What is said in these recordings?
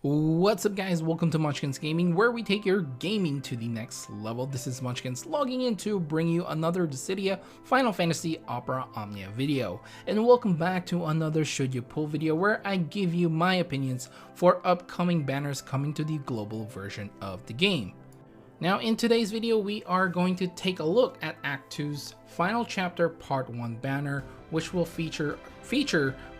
What's up guys, welcome to Monchkinz Gaming, where we take your gaming to the next level. This is Monchkinz logging in to bring you another Dissidia Final Fantasy Opera Omnia video. And welcome back to another Should You Pull video where I give you my opinions for upcoming banners coming to the global version of the game. Now in today's video we are going to take a look at Act 2's final chapter part 1 banner, which will feature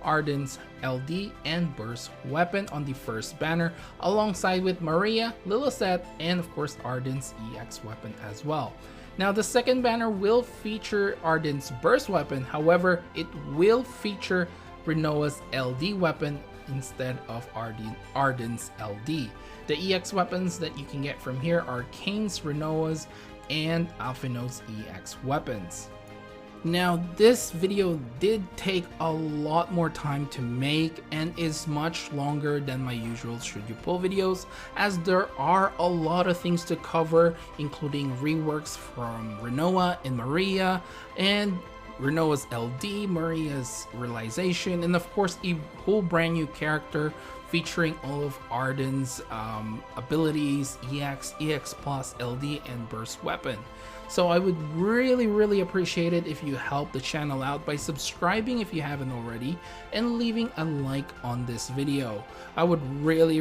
Ardyn's LD and Burst weapon on the first banner, alongside with Maria, Lilithette, and of course Ardyn's EX weapon as well. Now the second banner will feature Ardyn's Burst weapon, however it will feature Rinoa's LD weapon instead of Ardyn's LD. The EX weapons that you can get from here are Kane's, Rinoa's, and Alphinaud's EX weapons. Now this video did take a lot more time to make and is much longer than my usual Should You Pull videos, as there are a lot of things to cover, including reworks from Rinoa and Maria, and Rinoa's LD, Maria's realization, and of course a whole brand new character featuring all of Ardyn's abilities, EX, EX+, LD, and Burst weapon. So I would really appreciate it if you help the channel out by subscribing if you haven't already, and leaving a like on this video. I would really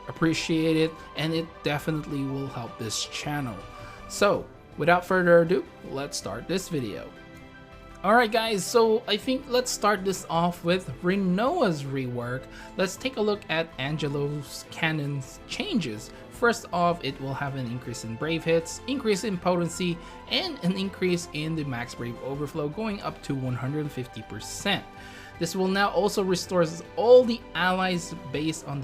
appreciate it, and it definitely will help this channel. So without further ado, let's start this video. Alright guys, so I think let's start this off with Rinoa's rework. Let's take a look at Angelo's cannon's changes. First off, it will have an increase in brave hits, increase in potency, and an increase in the max brave overflow going up to 150%. This will now also restores all the allies HP based on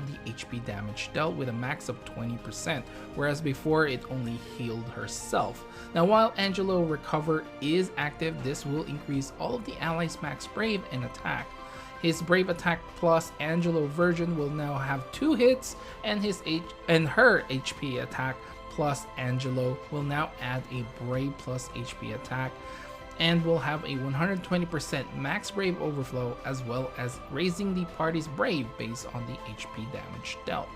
the HP damage dealt with a max of 20%, whereas before it only healed herself. Now while Angelo Recover is active, this will increase all of the allies' max brave and attack. His Brave Attack plus Angelo version will now have 2 hits, and her HP attack plus Angelo will now add a Brave plus HP attack, and will have a 120% max brave overflow, as well as raising the party's brave based on the HP damage dealt.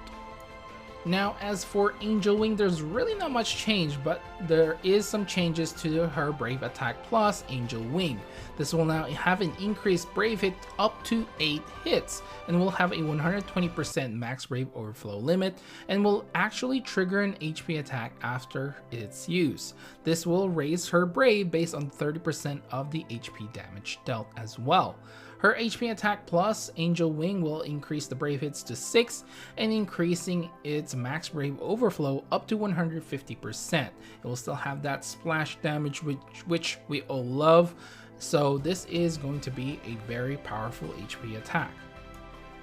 Now as for Angel Wing, there's really not much change, but there is some changes to her Brave Attack plus Angel Wing. This will now have an increased brave hit up to 8 hits, and will have a 120% max brave overflow limit, and will actually trigger an HP attack after its use. This will raise her brave based on 30% of the HP damage dealt as well. Her HP attack plus Angel Wing will increase the brave hits to 6, and increasing its max brave overflow up to 150%. It will still have that splash damage which we all love, so this is going to be a very powerful HP attack.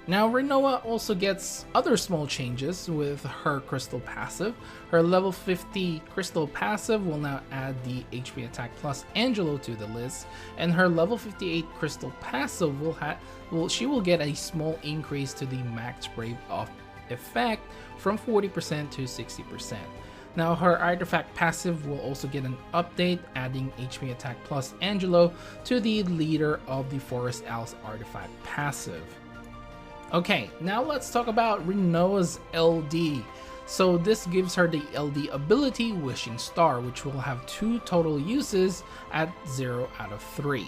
Now Rinoa also gets other small changes with her crystal passive. Her level 50 crystal passive will now add the HP attack plus Angelo to the list, and her level 58 crystal passive she will get a small increase to the max brave off effect from 40% to 60%. Now her artifact passive will also get an update, adding HP attack plus Angelo to the leader of the Forest Owl's artifact passive. Okay, now let's talk about Rinoa's LD. So this gives her the LD ability Wishing Star, which will have 2 total uses at 0 out of 3.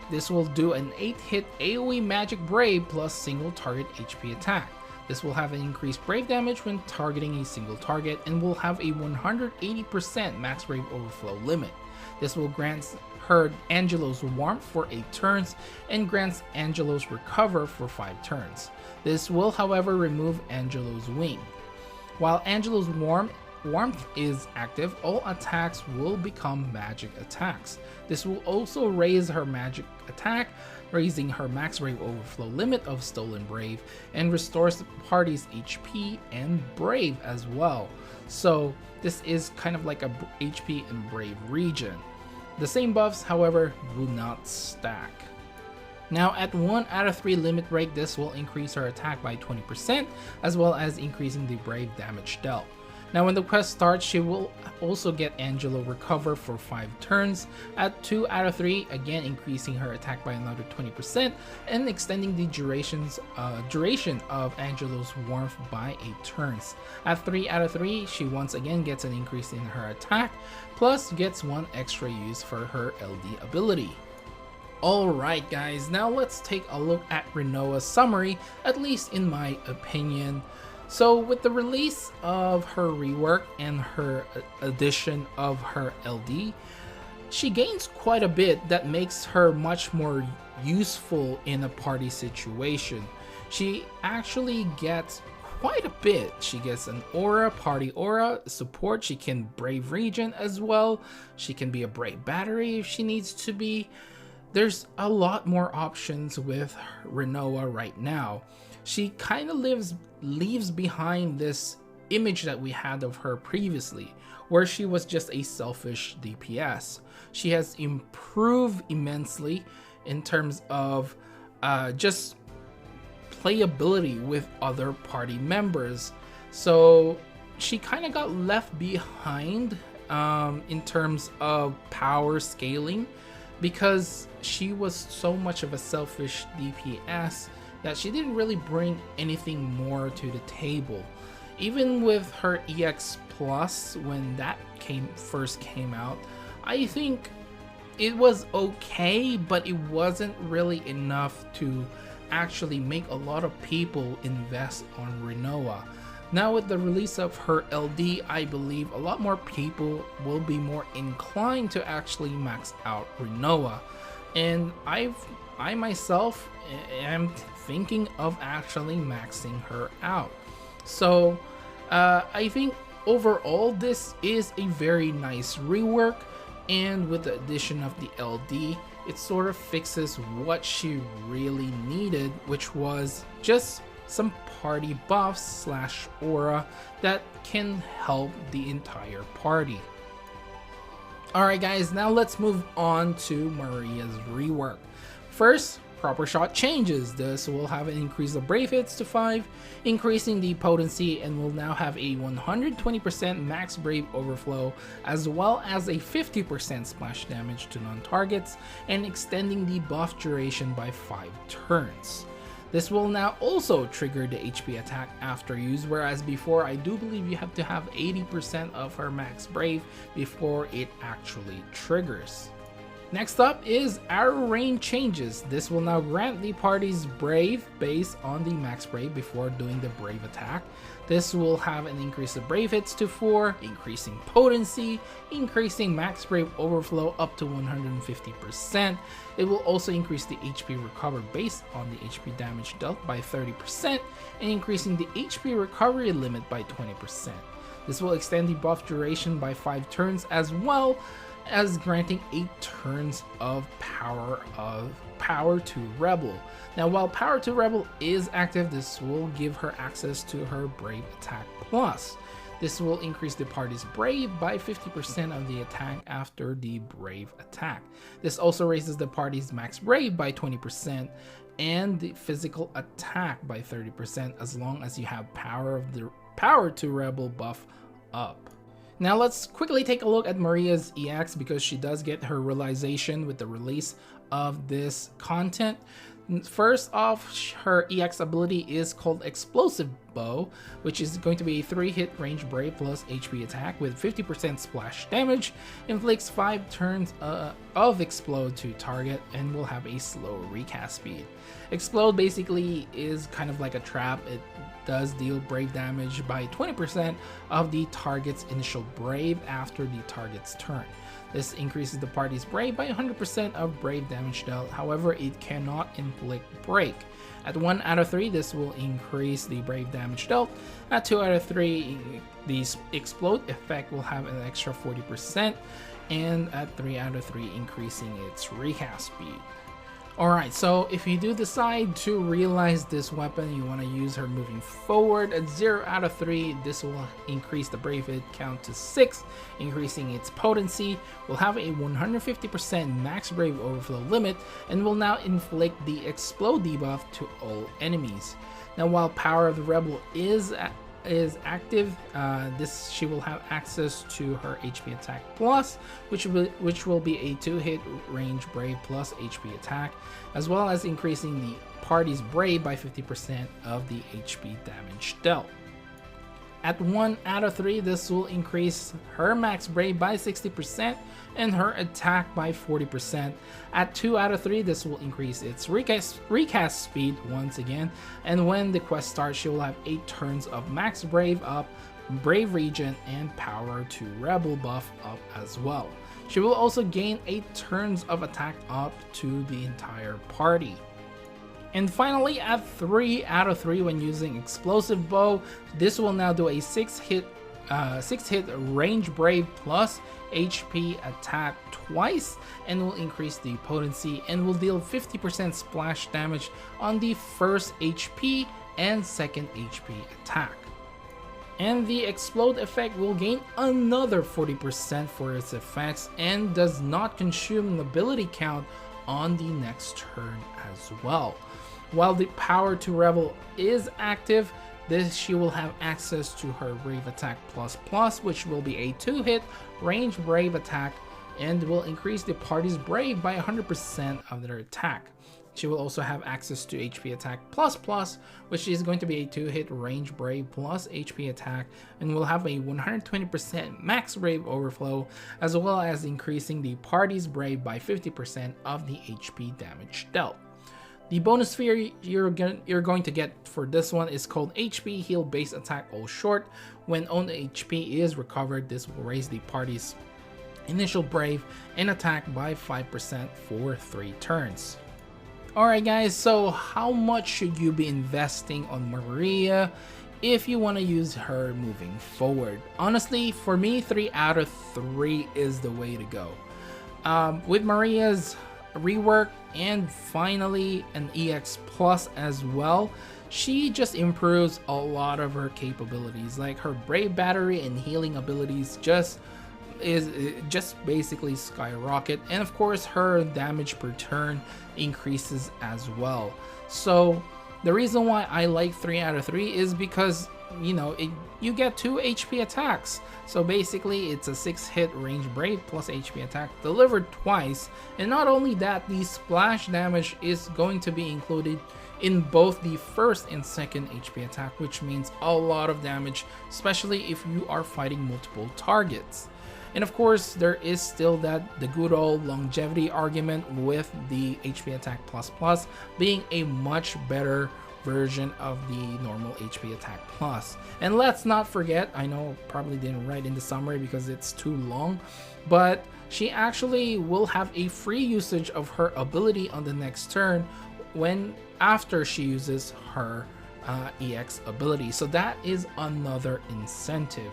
This will do an 8-hit AoE magic brave plus single target HP attack. This will have an increased brave damage when targeting a single target, and will have a 180% max brave overflow limit. This will grant her Angelo's Warmth for 8 turns, and grants Angelo's Recover for 5 turns. This will however remove Angelo's Wing. While Angelo's Warmth is active, all attacks will become magic attacks. This will also raise her magic attack, raising her max brave overflow limit of Stolen Brave, and restores the party's HP and Brave as well. So this is kind of like a HP and Brave region. The same buffs, however, will not stack. Now at 1 out of 3 limit break, this will increase her attack by 20%, as well as increasing the brave damage dealt. Now when the quest starts, she will also get Angelo recover for 5 turns at 2 out of 3, again increasing her attack by another 20% and extending the duration of Angelo's warmth by 8 turns. At 3 out of 3, she once again gets an increase in her attack, plus gets 1 extra use for her LD ability. Alright guys, now let's take a look at Rinoa's summary, at least in my opinion. So with the release of her rework and her addition of her LD, she gains quite a bit that makes her much more useful in a party situation. She actually gets quite a bit. She gets an aura, party aura, support. She can brave Regen as well. She can be a brave battery if she needs to be. There's a lot more options with Rinoa right now. She kind of leaves behind this image that we had of her previously, where she was just a selfish DPS. She has improved immensely in terms of just playability with other party members. So she kind of got left behind in terms of power scaling, because she was so much of a selfish DPS that she didn't really bring anything more to the table. Even with her EX Plus, when that first came out, I think it was okay, but it wasn't really enough to actually make a lot of people invest on Rinoa. Now with the release of her LD, I believe a lot more people will be more inclined to actually max out Rinoa. And I myself am thinking of actually maxing her out. So I think overall this is a very nice rework, and with the addition of the LD, it sort of fixes what she really needed, which was just some party buffs slash aura that can help the entire party. Alright guys, now let's move on to Maria's rework. First, proper shot changes. This will have an increase of brave hits to 5, increasing the potency, and will now have a 120% max brave overflow, as well as a 50% splash damage to non-targets, and extending the buff duration by 5 turns. This will now also trigger the HP attack after use, whereas before I do believe you have to have 80% of her max brave before it actually triggers. Next up is arrow range changes. This will now grant the party's brave based on the max brave before doing the brave attack. This will have an increase of brave hits to 4, increasing potency, increasing max brave overflow up to 150%. It will also increase the HP recovered based on the HP damage dealt by 30%, and increasing the HP recovery limit by 20%. This will extend the buff duration by 5 turns, as well as granting 8 turns of power to Rebel. Now while power to Rebel is active, this will give her access to her brave attack plus. This will increase the party's brave by 50% of the attack after the brave attack. This also raises the party's max brave by 20% and the physical attack by 30%, as long as you have power to Rebel buff up. Now let's quickly take a look at Maria's EX, because she does get her realization with the release of this content. First off, her EX ability is called Explosive Bow, which is going to be a 3-hit range brave plus HP attack with 50% splash damage, inflicts 5 turns of explode to target, and will have a slow recast speed. Explode basically is kind of like a trap. It does deal brave damage by 20% of the target's initial brave after the target's turn. This increases the party's brave by 100% of brave damage dealt, however it cannot inflict break. At 1 out of 3, this will increase the brave damage dealt. At 2 out of 3, the explode effect will have an extra 40%, and at 3 out of 3, increasing its recast speed. Alright, so if you do decide to realize this weapon, you want to use her moving forward, at 0 out of 3, this will increase the brave hit count to 6, increasing its potency, will have a 150% max brave overflow limit, and will now inflict the explode debuff to all enemies. Now while power of the Rebel is is active, she will have access to her HP attack plus, which will be a 2-hit range brave plus HP attack, as well as increasing the party's brave by 50% of the HP damage dealt. At 1 out of 3, this will increase her max brave by 60% and her attack by 40%. At 2 out of 3, this will increase its recast speed once again, and when the quest starts, she will have 8 turns of max brave up, brave regen, and power to rebel buff up as well. She will also gain 8 turns of attack up to the entire party. And finally, at 3 out of 3, when using explosive bow, this will now do a 6-hit range brave plus HP attack twice, and will increase the potency and will deal 50% splash damage on the first HP and second HP attack. And the explode effect will gain another 40% for its effects and does not consume an ability count on the next turn as well. While the power to rebel is active, she will have access to her brave attack plus, which will be a 2-hit range brave attack and will increase the party's brave by 100% of their attack. She will also have access to HP attack plus, which is going to be a 2-hit range brave plus HP attack, and will have a 120% max brave overflow, as well as increasing the party's brave by 50% of the HP damage dealt. The bonus sphere you're going to get for this one is called HP Heal Base Attack All Short. When owned HP is recovered, this will raise the party's initial brave and attack by 5% for 3 turns. Alright guys, so how much should you be investing on Maria if you want to use her moving forward? Honestly, for me, 3 out of 3 is the way to go. With Maria's rework and finally an EX plus as well, she just improves a lot of her capabilities, like her brave battery and healing abilities just basically skyrocket, and of course her damage per turn increases as well. So the reason why I like 3 out of 3 is because, you know, you get 2 HP attacks. So basically it's a 6-hit range brave plus HP attack delivered twice, and not only that, the splash damage is going to be included in both the first and second HP attack, which means a lot of damage, especially if you are fighting multiple targets. And of course, there is still the good old longevity argument with the HP attack plus being a much better version of the normal HP attack plus. And let's not forget, I know probably didn't write in the summary because it's too long, but she actually will have a free usage of her ability on the next turn after she uses her EX ability. So that is another incentive.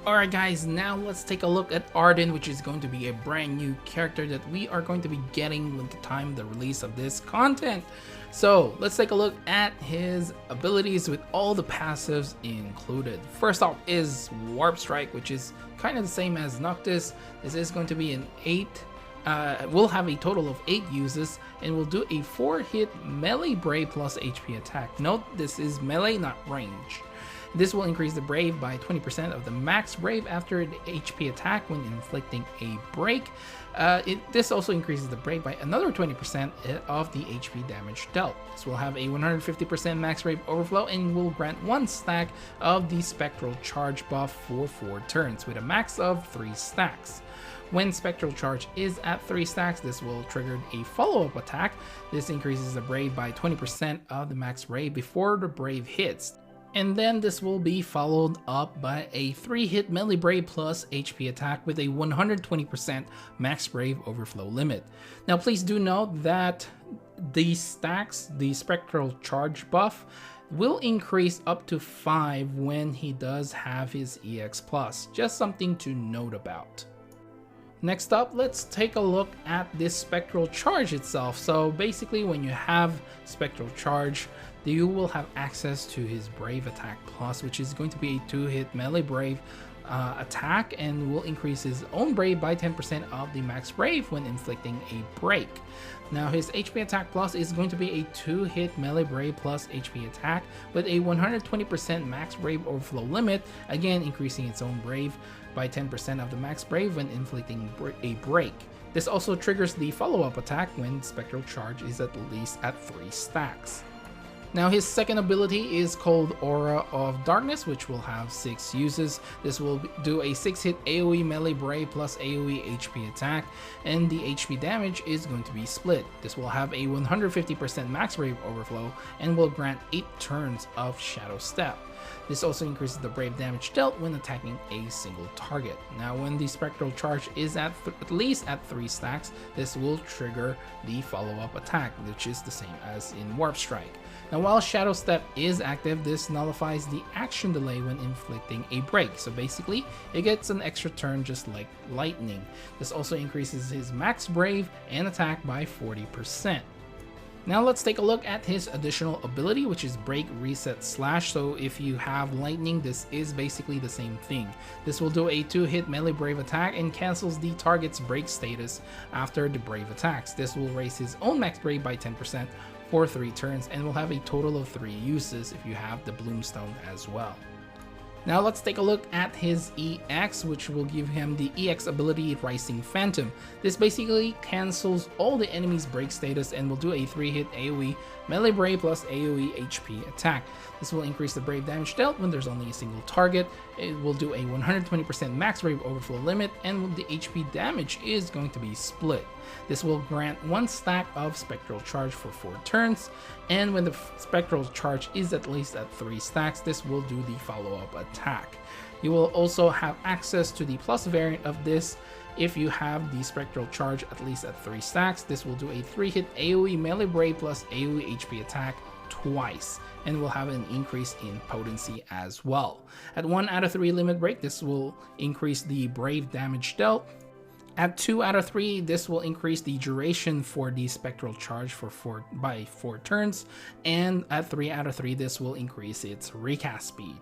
Alright guys, now let's take a look at Ardyn, which is going to be a brand new character that we are going to be getting with the time of the release of this content. So let's take a look at his abilities with all the passives included. First off is Warp Strike, which is kind of the same as Noctis. This is going to be an 8, we'll have a total of 8 uses, and we'll do a 4-hit melee brave plus HP attack. Note, this is melee, not range. This will increase the brave by 20% of the max brave after the HP attack when inflicting a break. This also increases the brave by another 20% of the HP damage dealt. This will have a 150% max brave overflow and will grant 1 stack of the Spectral Charge buff for 4 turns with a max of 3 stacks. When Spectral Charge is at 3 stacks, this will trigger a follow-up attack. This increases the brave by 20% of the max brave before the brave hits. And then this will be followed up by a 3-hit melee brave plus HP attack with a 120% max brave overflow limit. Now please do note that the stacks, the Spectral Charge buff, will increase up to 5 when he does have his EX plus. Just something to note about. Next up, let's take a look at this Spectral Charge itself. So basically when you have Spectral Charge, you will have access to his Brave Attack Plus, which is going to be a 2-hit melee brave attack and will increase his own brave by 10% of the max brave when inflicting a break. Now his HP attack plus is going to be a 2-hit melee brave plus HP attack with a 120% max brave overflow limit, again increasing its own brave by 10% of the max brave when inflicting a break. This also triggers the follow-up attack when Spectral Charge is at least at 3 stacks. Now his second ability is called Aura of Darkness, which will have 6 uses. This will do a 6-hit AoE melee brave plus AoE HP attack, and the HP damage is going to be split. This will have a 150% max brave overflow and will grant 8 turns of Shadow Step. This also increases the brave damage dealt when attacking a single target. Now when the Spectral Charge is at least at 3 stacks, this will trigger the follow-up attack, which is the same as in Warp Strike. Now while Shadow Step is active, this nullifies the action delay when inflicting a break. So basically, it gets an extra turn just like lightning. This also increases his max brave and attack by 40%. Now let's take a look at his additional ability, which is Break, Reset, Slash. So if you have lightning, this is basically the same thing. This will do a 2-hit melee brave attack and cancels the target's break status after the brave attacks. This will raise his own max brave by 10% for 3 turns and will have a total of 3 uses if you have the Bloomstone as well. Now let's take a look at his EX, which will give him the EX ability Rising Phantom. This basically cancels all the enemy's break status and will do a 3-hit AoE melee brave plus AoE HP attack. This will increase the brave damage dealt when there's only a single target. It will do a 120% max brave overflow limit, and the HP damage is going to be split. This will grant 1 stack of Spectral Charge for 4 turns, and when the Spectral Charge is at least at 3 stacks, this will do the follow-up attack. You will also have access to the plus variant of this. If you have the Spectral Charge at least at 3 stacks, this will do a 3-hit AoE melee brave plus AoE HP attack twice, and will have an increase in potency as well. At 1 out of 3 limit break, this will increase the brave damage dealt. At 2 out of 3, this will increase the duration for the Spectral Charge by 4 turns, and at 3 out of 3, this will increase its recast speed.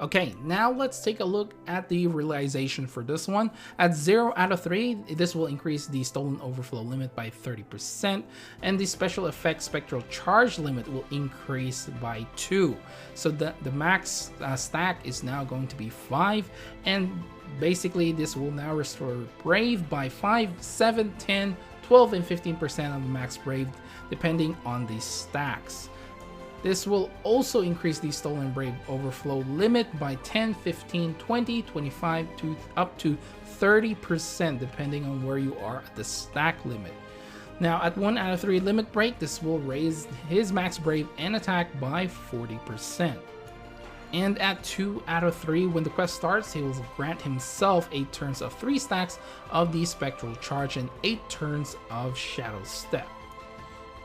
Okay, now let's take a look at the realization for this one. At 0 out of 3, this will increase the Stolen Overflow limit by 30%, and the special effect Spectral Charge limit will increase by 2. So the max stack is now going to be 5, and basically this will now restore Brave by 5, 7, 10, 12, and 15% of the max Brave, depending on the stacks. This will also increase the Stolen Brave Overflow limit by 10, 15, 20, 25, to up to 30%, depending on where you are at the stack limit. Now at 1 out of 3 limit break, this will raise his max Brave and attack by 40%. And at 2 out of 3, when the quest starts, he will grant himself 8 turns of 3 stacks of the Spectral Charge and 8 turns of Shadow Step.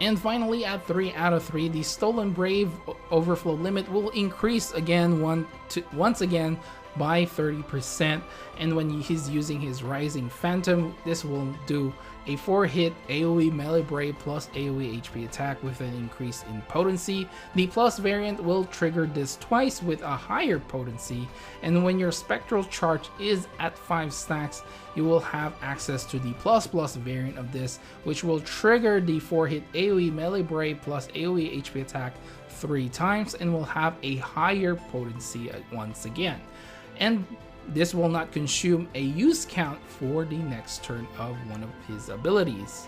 And finally, at 3 out of 3, the Stolen Brave Overflow limit will increase again once again by 30%, and when he's using his Rising Phantom, this will do a 4-hit AoE melee brave plus AoE HP attack with an increase in potency. The plus variant will trigger this twice with a higher potency, and when your Spectral Charge is at 5 stacks, you will have access to the plus variant of this, which will trigger the 4-hit AoE melee brave plus AoE HP attack 3 times and will have a higher potency once again. And this will not consume a use count for the next turn of one of his abilities.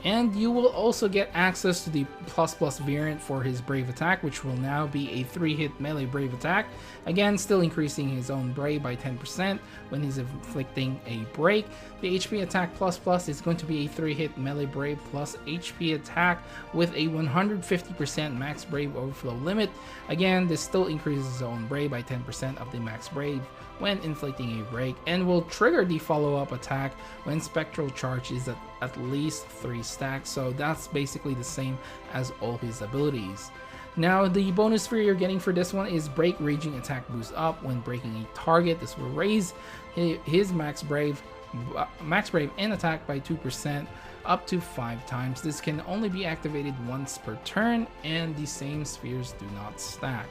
And you will also get access to the plus variant for his Brave attack, which will now be a 3-hit melee Brave attack, again still increasing his own Brave by 10% when he's inflicting a break. The HP attack plus is going to be a 3-hit melee Brave plus HP attack with a 150% max Brave overflow limit. Again, this still increases his own Brave by 10% of the max Brave when inflicting a break, and will trigger the follow-up attack when Spectral Charge is at least 3 stacks, so that's basically the same as all his abilities. Now the bonus sphere you're getting for this one is Break Raging Attack Boost Up when breaking a target. This will raise his max brave and attack by 2% up to 5 times. This can only be activated once per turn, and the same spheres do not stack.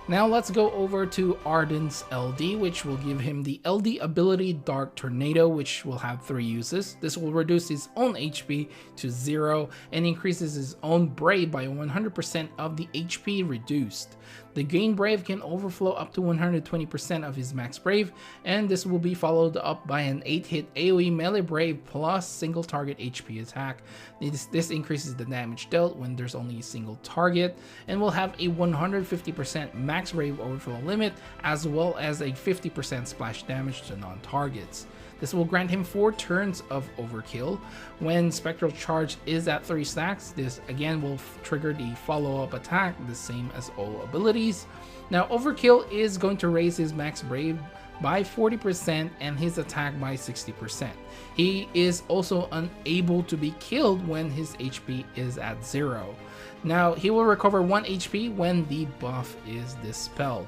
Now let's go over to Ardyn's LD, which will give him the LD ability Dark Tornado, which will have 3 uses. This will reduce his own HP to 0 and increases his own Brave by 100% of the HP reduced. The gain Brave can overflow up to 120% of his max Brave, and this will be followed up by an 8-hit AoE melee Brave plus single target HP attack. This increases the damage dealt when there's only a single target, and will have a 150% max Brave overflow limit, as well as a 50% splash damage to non-targets. This will grant him 4 turns of overkill. When Spectral Charge is at 3 stacks, this again will trigger the follow-up attack, the same as all abilities. Now overkill is going to raise his max Brave by 40% and his attack by 60%. He is also unable to be killed when his HP is at 0. Now he will recover 1 HP when the buff is dispelled.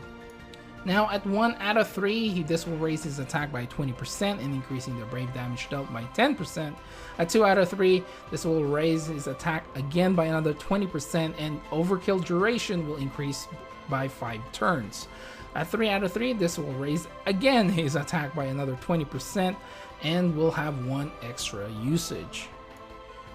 Now at 1 out of 3, this will raise his attack by 20% and increasing the Brave damage dealt by 10%. At 2 out of 3, this will raise his attack again by another 20% and overkill duration will increase by 5 turns. At 3 out of 3, this will raise again his attack by another 20% and will have 1 extra usage.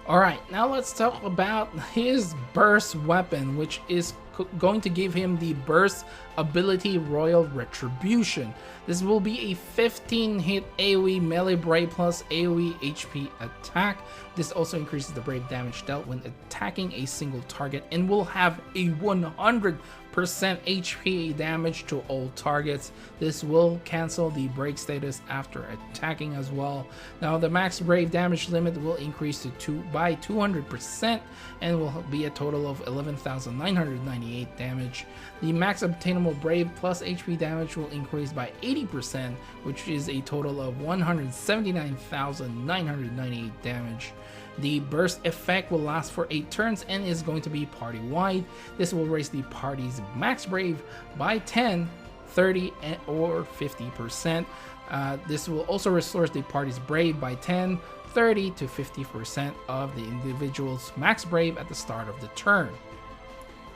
Alright, now let's talk about his burst weapon, which is going to give him the burst ability Royal Retribution. This will be a 15-hit AoE melee Brave plus AoE HP attack. This also increases the Brave damage dealt when attacking a single target and will have a 100% HP damage to all targets. This will cancel the break status after attacking as well. Now the max Brave damage limit will increase by 200% and will be a total of 11,998 damage. The max obtainable Brave plus HP damage will increase by 80%, which is a total of 179,998 damage. The burst effect will last for 8 turns and is going to be party wide. This will raise the party's max Brave by 10, 30, or 50%. This will also restore the party's Brave by 10, 30 to 50% of the individual's max Brave at the start of the turn.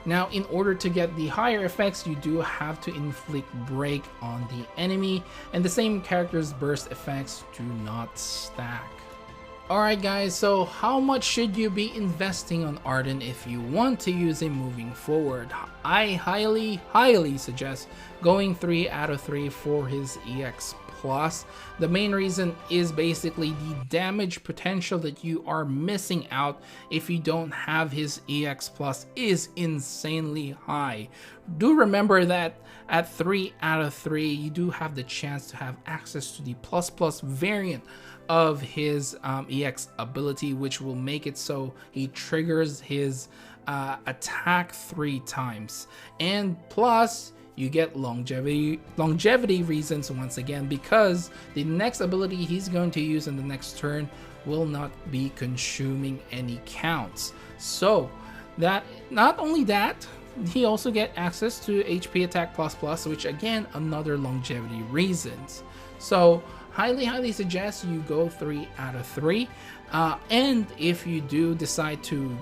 Now, in order to get the higher effects, you do have to inflict break on the enemy, and the same character's burst effects do not stack. Alright guys, so how much should you be investing on Ardyn if you want to use him moving forward? I highly suggest going 3 out of 3 for his EX Plus. The main reason is basically the damage potential that you are missing out if you don't have his EX Plus is insanely high. Do remember that at 3 out of 3, you do have the chance to have access to the plus variant of his EX ability, which will make it so he triggers his attack 3 times. And plus, you get longevity reasons once again, because the next ability he's going to use in the next turn will not be consuming any counts. So that, not only that, he also get access to HP attack plus, which again, another longevity reasons. So highly suggest you go 3 out of 3. And if you do decide to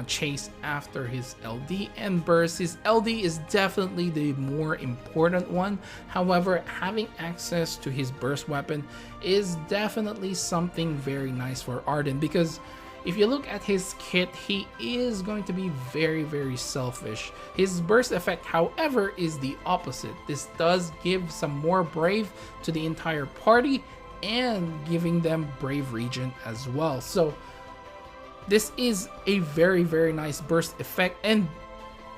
chase after his LD and burst, his LD is definitely the more important one. However, having access to his burst weapon is definitely something very nice for Ardyn, because if you look at his kit, he is going to be very selfish. His burst effect, however, is the opposite. This does give some more Brave to the entire party and giving them Brave Regent as well. So this is a very nice burst effect. And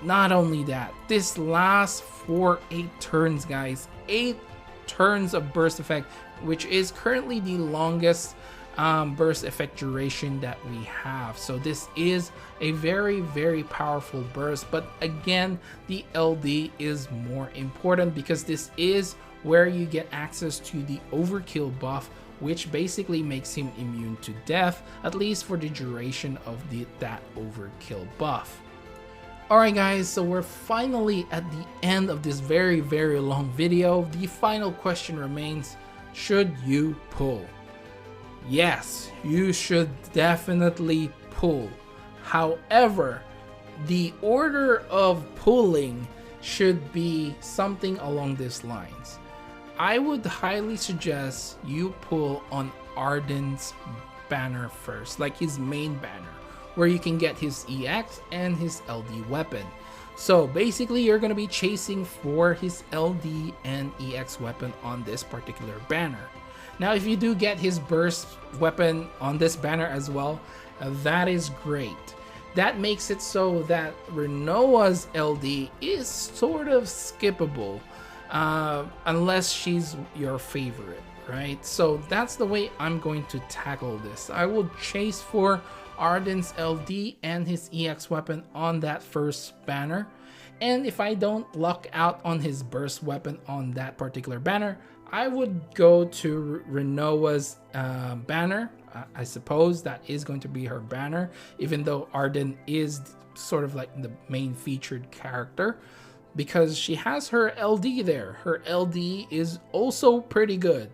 not only that, this lasts for 8 turns, guys. 8 turns of burst effect, which is currently the longest burst effect duration that we have. So this is a very powerful burst, but again, the LD is more important because this is where you get access to the overkill buff, which basically makes him immune to death, at least for the duration of that overkill buff. Alright guys, so we're finally at the end of this very long video. The final question remains, should you pull? Yes, you should definitely pull. However, the order of pulling should be something along these lines. I would highly suggest you pull on Ardyn's banner first, like his main banner, where you can get his EX and his LD weapon. So basically you're going to be chasing for his LD and EX weapon on this particular banner. Now if you do get his burst weapon on this banner as well, that is great. That makes it so that Rinoa's LD is sort of skippable, unless she's your favorite, right? So that's the way I'm going to tackle this. I will chase for Ardyn's LD and his EX weapon on that first banner, and if I don't luck out on his burst weapon on that particular banner, I would go to Rinoa's banner. I suppose that is going to be her banner, even though Ardyn is sort of like the main featured character, because she has her LD there. Her LD is also pretty good.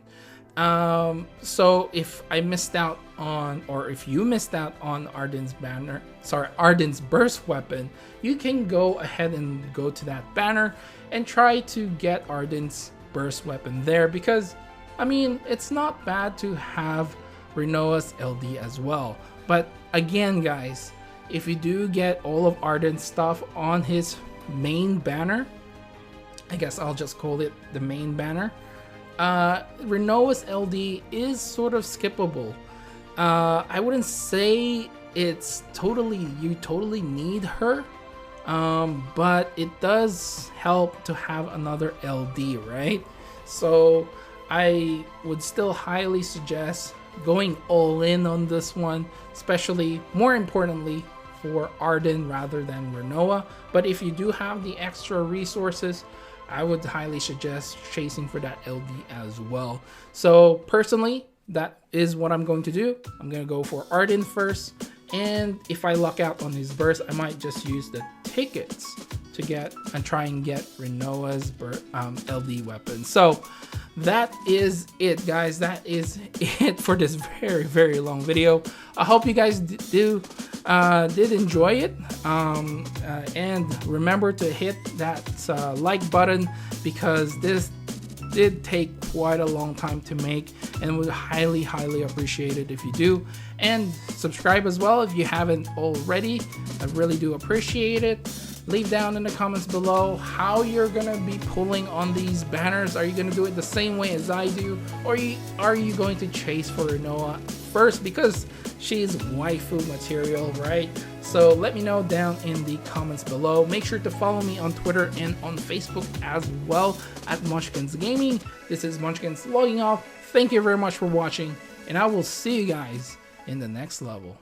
So if I missed out on, or if you missed out on Ardyn's burst weapon, you can go ahead and go to that banner and try to get Ardyn's burst weapon there, because I mean, it's not bad to have Rinoa's LD as well. But again guys, if you do get all of Ardyn's stuff on his main banner, I guess I'll just call it the main banner, Rinoa's LD is sort of skippable. I wouldn't say it's you totally need her, but it does help to have another LD, right? So I would still highly suggest going all in on this one, especially more importantly for Ardyn rather than Rinoa. But if you do have the extra resources, I would highly suggest chasing for that LD as well. So personally, that is what I'm going to do. I'm going to go for Ardyn first, and if I luck out on his burst, I might just use the tickets to get and try and get Rinoa's LD weapon. So that is it, guys. That is it for this very long video. I hope you guys did enjoy it, and remember to hit that like button, because this did take quite a long time to make, and would highly appreciate it if you do. And subscribe as well if you haven't already. I really do appreciate it. Leave down in the comments below how you're gonna be pulling on these banners. Are you gonna do it the same way as I do, or are you going to chase for Rinoa first because she's waifu material, right? So let me know down in the comments below. Make sure to follow me on Twitter and on Facebook as well at Monchkinz Gaming. This is Monchkinz logging off. Thank you very much for watching, and I will see you guys in the next level.